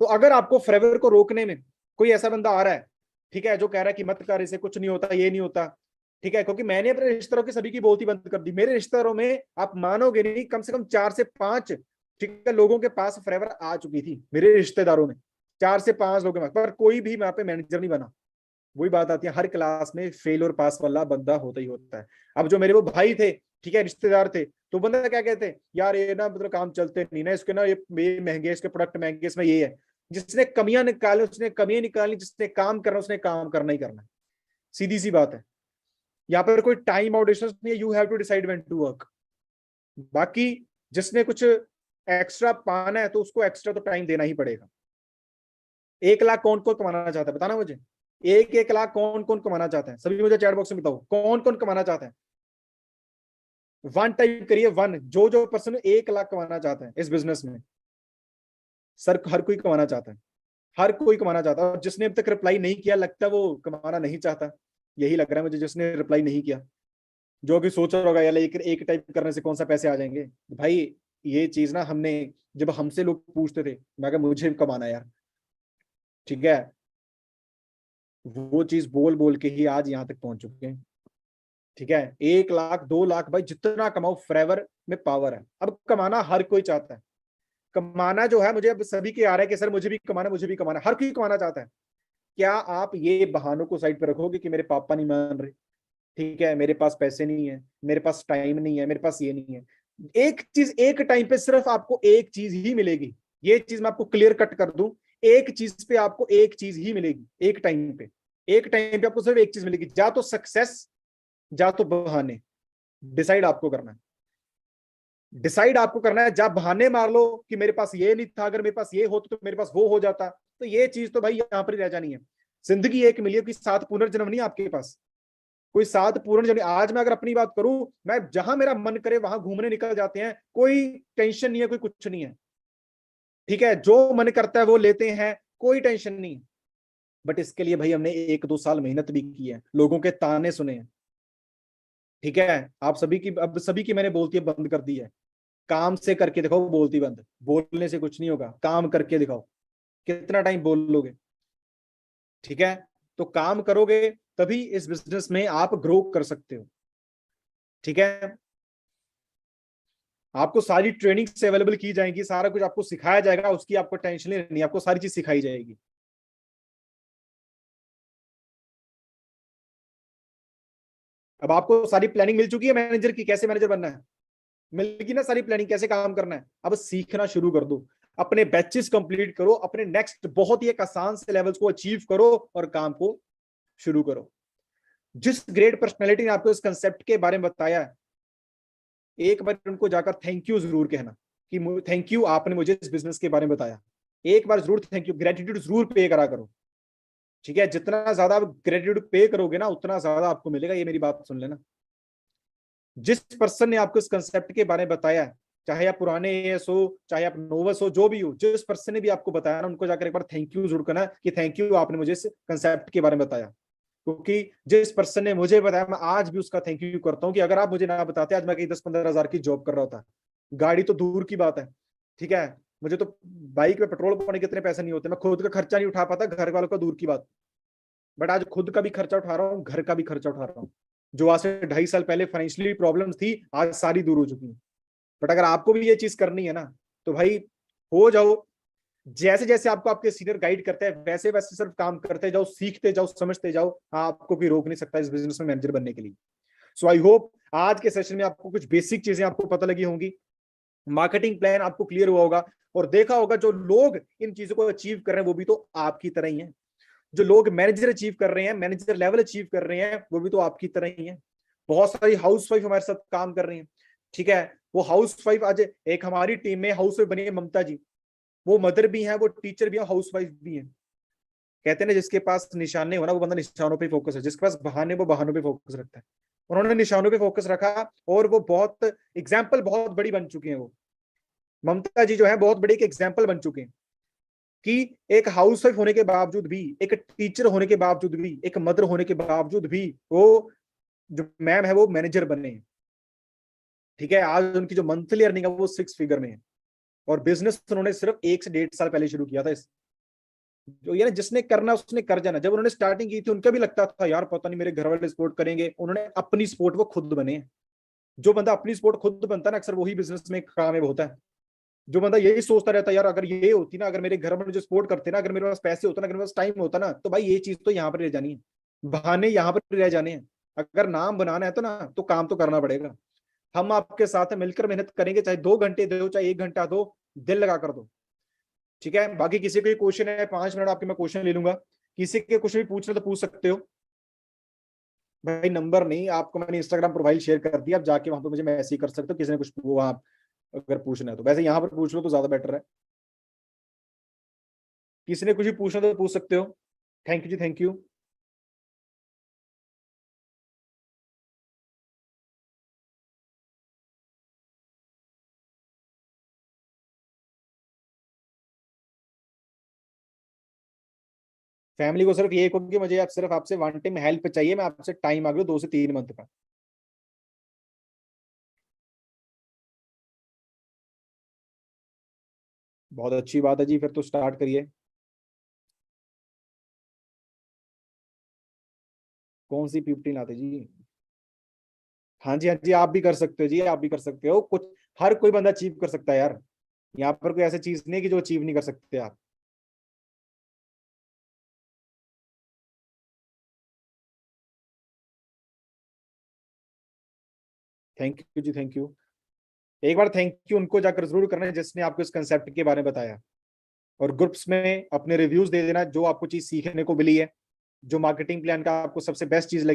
तो अगर आपको फॉरएवर को रोकने में कोई ऐसा बंदा आ रहा है, ठीक है, जो कह रहा है कि मत कर, इसे कुछ नहीं होता, ये नहीं होता, ठीक है, क्योंकि मैंने अपने रिश्तेदारों की सभी की बोलती बंद कर दी। मेरे रिश्तेदारों में आप मानोगे नहीं, कम से कम 4 से 5, ठीक है, लोगों के पास फॉरएवर आ चुकी थी मेरे रिश्तेदारों में। 4 से 5 लोगों के पास, पर कोई भी वहां पे मैनेजर नहीं बना। वही बात आती है, हर क्लास में फेल और पास वाला बंदा होता ही होता है। अब जो मेरे वो भाई थे, ठीक है, रिश्तेदार थे, तो बंदा क्या कहते हैं, यार ये ना मतलब काम चलते नहीं ना, इसके ना ये महंगे, इसके प्रोडक्ट महंगे, इसमें ये है। जिसने कमियां निकाली उसने कमियां निकाली, जिसने काम करना उसने काम करना ही करना है। सीधी सी बात है, यहाँ पर कोई टाइम आउट नहीं है, you have to decide when to work. बाकी जिसने कुछ एक्स्ट्रा पाना है तो उसको एक्स्ट्रा तो टाइम देना ही पड़ेगा। 1 लाख कौन कौन कमाना चाहता है, बताना मुझे। 1 लाख कौन कौन कमाना चाहता है, सभी मुझे चैट बॉक्स में बताओ, कौन कौन कमाना चाहता है। 1 टाइप करिए, 1। जो जो पर्सन 1 लाख कमाना चाहता है इस बिजनेस में, सर हर कोई कमाना चाहता है, हर कोई कमाना चाहता है। और जिसने अब तक रिप्लाई नहीं किया, लगता है वो कमाना नहीं चाहता, यही लग रहा है मुझे, जिसने रिप्लाई नहीं किया। जो कि सोच रहा होगा यार एक टाइप करने से कौन सा पैसे आ जाएंगे। भाई ये चीज ना हमने, जब हमसे लोग पूछते थे, मैं कहा मुझे भी कमाना है यार। ठीक है, वो चीज बोल बोल के ही आज यहाँ तक पहुंच चुके हैं। ठीक है, 1 लाख 2 लाख भाई जितना कमाओ, फॉरएवर में पावर है। अब कमाना हर कोई चाहता है, कमाना जो है, मुझे अब सभी के आ रहा है कि सर मुझे भी कमाना, मुझे भी कमाना, हर कोई कमाना चाहता है। क्या आप ये बहानों को साइड पर रखोगे कि मेरे पापा नहीं मान रहे, ठीक है, मेरे पास पैसे नहीं है, मेरे पास टाइम नहीं है, मेरे पास ये नहीं है। एक चीज, एक टाइम पे सिर्फ आपको एक चीज ही मिलेगी, ये चीज मैं आपको क्लियर कट कर दूं। एक चीज पे आपको एक चीज ही मिलेगी, एक टाइम पे, एक टाइम पे आपको सिर्फ एक चीज मिलेगी, जा तो सक्सेस, जा तो बहाने। डिसाइड आपको करना है, डिसाइड आपको करना है। जब बहाने मार लो कि मेरे पास ये नहीं था, अगर मेरे पास ये होता तो मेरे पास वो हो जाता, तो ये चीज तो भाई यहां पर ही रह जानी है। जिंदगी एक मिली है, कि 7 पुनर्जन्म नहीं आपके पास, कोई 7 पुनर्जन्म। आज मैं अगर अपनी बात करूं, मैं जहां मेरा मन करे वहां घूमने निकल जाते हैं, कोई टेंशन नहीं है, कोई कुछ नहीं है। ठीक है, जो मन करता है वो लेते हैं, कोई टेंशन नहीं। बट इसके लिए भाई हमने 1-2 साल मेहनत भी की है, लोगों के ताने सुने हैं। ठीक है, आप सभी की, अब सभी की मैंने बोलती है बंद कर दी है। काम से करके दिखाओ, बोलती बंद, बोलने से कुछ नहीं होगा, काम करके दिखाओ। कितना टाइम बोल लोगे। ठीक है, तो काम करोगे तभी इस बिजनेस में आप ग्रो कर सकते हो। ठीक है, आपको सारी ट्रेनिंग अवेलेबल की जाएंगी, सारा कुछ आपको सिखाया जाएगा, उसकी आपको टेंशन नहीं, आपको सारी चीज सिखाई जाएगी। अब आपको सारी प्लानिंग मिल चुकी है मैनेजर की, कैसे मैनेजर बनना है, मिलेगी ना सारी प्लानिंग, कैसे काम करना है। अब सीखना शुरू कर दो, अपने बैचेस कंप्लीट करो, अपने नेक्स्ट बहुत ही एक आसान से लेवल्स को अचीव करो और काम को शुरू करो। जिस ग्रेट पर्सनैलिटी ने आपको इस कंसेप्ट के बारे में बताया है, एक बार उनको जाकर थैंक यू जरूर कहना कि थैंक यू, आपने मुझे इस बिजनेस के बारे में बताया। एक बार जरूर थैंक यू, ग्रेटिट्यूड जरूर पे करा करो। ठीक है, जितना ज्यादा आप ग्रेटिट्यूड पे करोगे ना उतना ज्यादा आपको मिलेगा, ये मेरी बात सुन लेना। जिस पर्सन ने आपको इस कंसेप्ट के बारे में बताया, चाहे आप पुराने एएस हो, चाहे आप नोवस हो, जो भी हो, जिस पर्सन ने भी आपको बताया ना, उनको जाकर एक बार थैंक यू जरूर करना कि थैंक यू, आपने मुझे इस कंसेप्ट के बारे में बताया। क्योंकि जिस पर्सन ने मुझे बताया, मैं आज भी उसका थैंक यू करता हूँ कि अगर आप मुझे ना बताते, आज मैं कहीं 10-15 हजार की जॉब कर रहा होता। गाड़ी तो दूर की बात है, ठीक है, मुझे तो बाइक में पेट्रोल पाने के इतने पैसे नहीं होते, मैं खुद का खर्चा नहीं उठा पाता, घर वालों का दूर की बात। बट आज खुद का भी खर्चा उठा रहा हूँ, घर का भी खर्चा उठा रहा हूँ। जो आज से 2.5 साल पहले फाइनेंशियली प्रॉब्लम्स थी, आज सारी दूर हो चुकी हैं। बट अगर आपको भी ये चीज करनी है ना, तो भाई हो जाओ, जैसे जैसे आपको आपके सीनियर गाइड करते हैं, वैसे वैसे सिर्फ काम करते जाओ, सीखते जाओ, समझते जाओ, आपको कोई रोक नहीं सकता इस बिजनेस में मैनेजर बनने के लिए। सो आई होप आज के सेशन में आपको कुछ बेसिक चीजें आपको पता लगी होंगी, मार्केटिंग प्लान आपको क्लियर हुआ होगा, और देखा होगा जो लोग इन चीजों को अचीव कर रहे हैं वो भी तो आपकी तरह ही है। जो लोग मैनेजर अचीव कर रहे हैं, मैनेजर लेवल अचीव कर रहे हैं, वो भी तो आपकी तरह ही है। बहुत सारी हाउस वाइफ हमारे साथ काम कर रही हैं, ठीक है, वो हाउस वाइफ आज एक हमारी टीम में हाउस वाइफ बनी है, ममता जी। वो मदर भी है, वो टीचर भी है, हाउस वाइफ भी है। कहते हैं ना, जिसके पास निशाने हो ना, वो बंदा निशानों पे फोकस है, जिसके पास बहाने वो बहानों पे फोकस रखता है। उन्होंने निशानों पे फोकस रखा, और वो बहुत एग्जाम्पल बहुत बड़ी बन चुकी है। वो ममता जी जो है बहुत बड़ी एक एग्जाम्पल बन चुके हैं कि एक हाउसवाइफ होने के बावजूद भी, एक टीचर होने के बावजूद भी, एक मदर होने के बावजूद भी, वो जो मैम है वो मैनेजर बने हैं। ठीक है, आज उनकी जो मंथली अर्निंग है वो 6 फिगर में है, और बिजनेस उन्होंने सिर्फ 1 से 1.5 साल पहले शुरू किया था। इस जो ये ना, जिसने करना उसने कर जाना। जब उन्होंने स्टार्टिंग की थी, उनका भी लगता था यार पता नहीं मेरे घर वाले सपोर्ट करेंगे, उन्होंने अपनी सपोर्ट वो खुद बने। जो बंदा अपनी सपोर्ट खुद बनता है ना, अक्सर वही बिजनेस में कामयाब होता है। जो बंदा यही सोचता रहता है यार अगर ये होती ना, अगर मेरे घर में मुझे सपोर्ट करते ना, अगर मेरे पास पैसे होता ना, अगर मेरे पास टाइम होता ना, तो भाई ये चीज तो यहाँ पर रह जानी है, बहाने यहाँ पर रह जाने हैं। अगर नाम बनाना है तो ना, तो काम तो करना पड़ेगा। हम आपके साथ मिलकर मेहनत करेंगे, चाहे 2 घंटे दो, चाहे 1 घंटा दो, दिल लगा कर दो। ठीक है, बाकी किसी को क्वेश्चन है, 5 मिनट आपके मैं क्वेश्चन ले लूंगा, किसी के कुछ भी पूछना तो पूछ सकते हो। भाई नंबर नहीं, आपको मैंने इंस्टाग्राम प्रोफाइल शेयर कर दिया, आप जाके वहां पे मुझे मैसेज कर सकते हो, किसी ने कुछ वहां अगर पूछना है तो। वैसे यहाँ पर पूछ लो तो ज्यादा बेटर है, किसी ने कुछ भी पूछना तो पूछ सकते हो। Thank you ji, thank you. Family को सिर्फ ये कहो कि मुझे आप सिर्फ आपसे वन टाइम हेल्प चाहिए, मैं आपसे टाइम मांग लूँ 2 से 3 मंथ का। बहुत अच्छी बात है जी, फिर तो स्टार्ट करिए। कौन सी पीपीटी लाते जी? हाँ जी, हाँ जी, आप भी कर सकते हो जी, आप भी कर सकते हो कुछ। हर कोई बंदा अचीव कर सकता है यार, यहाँ पर कोई ऐसी चीज नहीं कि जो अचीव नहीं कर सकते आप। Thank you ji, thank you. एक बार थैंक यू उनको जाकर जरूर करना है जिसने आपको इस कंसेप्ट के बारे में बताया। और ग्रुप्स में अपने रिव्यूज दे देना, जो आपको चीज सीखने को मिली है, जो मार्केटिंग प्लान का आपको सबसे बेस्ट चीज लगी।